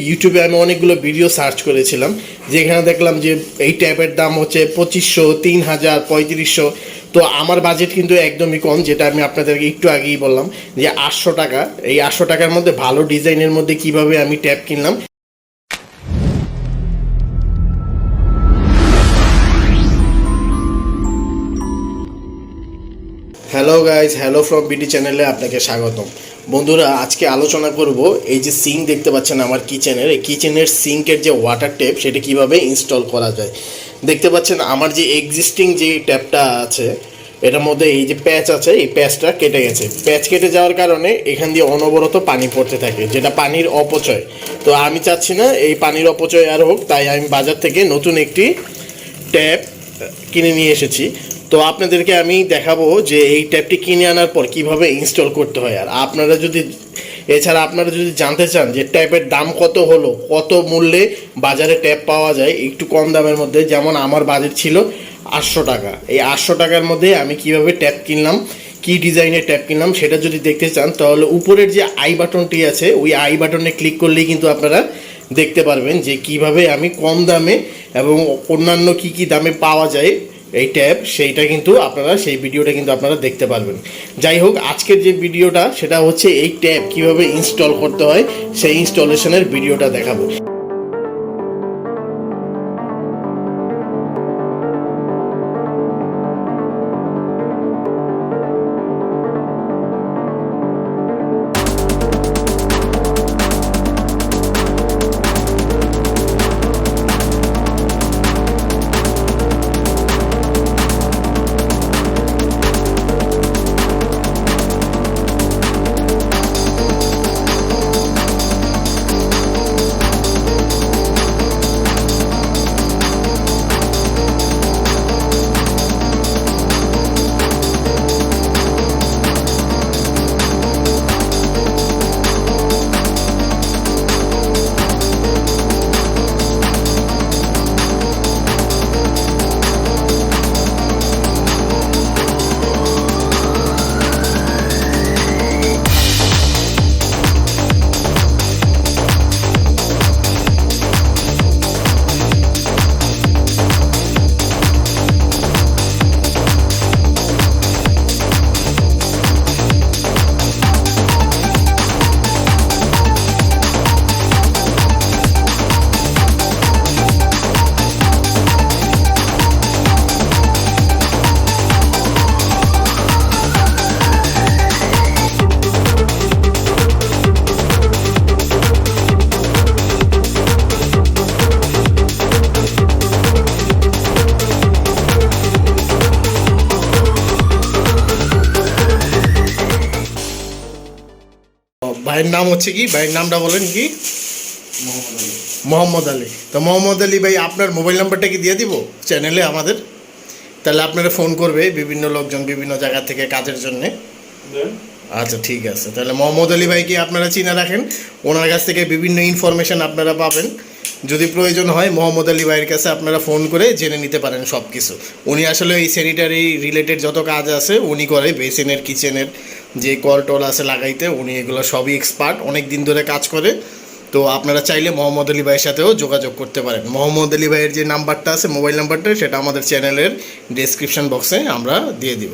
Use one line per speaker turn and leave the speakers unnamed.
ইউটিউবে আমি অনেকগুলো ভিডিও সার্চ করেছিলাম, যেখানে দেখলাম যে এই ট্যাপের দাম হচ্ছে 2500, 3000, 3500। তো আমার বাজেট কিন্তু একদমই কম, যেটা আমি আপনাদেরকে একটু আগেই বললাম যে 800 টাকা। এই 800 টাকার মধ্যে ভালো ডিজাইনের মধ্যে কিভাবে আমি ট্যাপ কিনলাম। Hello guys, hello from BD চ্যানেলে আপনাকে স্বাগতম। বন্ধুরা, আজকে আলোচনা করব এই যে সিঙ্ক দেখতে পাচ্ছেন আমার কিচেনের, এই কিচেনের সিঙ্কের যে ওয়াটার ট্যাপ সেটা কিভাবে ইনস্টল করা যায়। দেখতে পাচ্ছেন আমার যে এক্সিস্টিং যে ট্যাপটা আছে এটার মধ্যে এই যে প্যাচ আছে, এই প্যাচটা কেটে গেছে। প্যাচ কেটে যাওয়ার কারণে এখান দিয়ে অনবরত পানি পড়তে থাকে, যেটা পানির অপচয়। তো আমি চাচ্ছি না এই পানির অপচয় আর হোক, তাই আমি বাজার থেকে নতুন একটি ট্যাপ কিনে নিয়ে এসেছি। তো আপনাদেরকে আমি দেখাবো যে এই ট্যাপটি কিনে আনার পর কিভাবে ইনস্টল করতে হয়। আর আপনারা যদি আপনারা যদি জানতে চান যে ট্যাপের দাম কত হলো, কত মূল্যে বাজারে ট্যাপ পাওয়া যায় একটু কম দামের মধ্যে, যেমন আমার বাজেট ছিল 800 টাকা, এই 800 টাকার মধ্যে আমি কিভাবে ট্যাপ কিনলাম, কি ডিজাইনের ট্যাপ কিনলাম, সেটা যদি দেখতে চান তাহলে উপরের যে আই বাটনটি আছে ওই আই বাটনে ক্লিক করলেই কিন্তু আপনারা দেখতে পারবেন যে কিভাবে আমি কম দামে এবং অন্যান্য কি কি দামে পাওয়া যায় এই ট্যাব, সেইটা কিন্তু আপনারা সেই ভিডিওটা কিন্তু আপনারা দেখতে পারবেন। যাই হোক, আজকের যে ভিডিওটা সেটা হচ্ছে এই ট্যাব কিভাবে ইনস্টল করতে হয় সেই ইনস্টলেশনের ভিডিওটা দেখাবো। ভাইয়ের নাম হচ্ছে কি, ভাইয়ের নামটা বলেন কি? মোহাম্মদ আলী। তো মোহাম্মদ আলী ভাই, আপনার মোবাইল নাম্বারটা কি দিয়ে দিব চ্যানেলে আমাদের? তাহলে আপনারা ফোন করবে বিভিন্ন লোকজন বিভিন্ন জায়গা থেকে কাজের জন্যে। আচ্ছা, ঠিক আছে। তাহলে মোহাম্মদ আলী ভাইকে আপনারা চিনে রাখেন, ওনার কাছ থেকে বিভিন্ন ইনফরমেশান আপনারা পাবেন। যদি প্রয়োজন হয় মোহাম্মদ আলী ভাইয়ের কাছে আপনারা ফোন করে জেনে নিতে পারেন সব কিছু। উনি আসলে এই স্যানিটারি রিলেটেড যত কাজ আছে উনি করে, বেসিনের কিচেনের যে কল টল আছে লাগাইতে, উনি এগুলো সবই এক্সপার্ট, অনেক দিন ধরে কাজ করে। তো আপনারা চাইলে মোহাম্মদ আলী ভাইয়ের সাথেও যোগাযোগ করতে পারেন। মোহাম্মদ আলী ভাইয়ের যে নাম্বারটা আছে, মোবাইল নাম্বারটা, সেটা আমাদের চ্যানেলের ডেসক্রিপশন বক্সে আমরা দিয়ে দিব।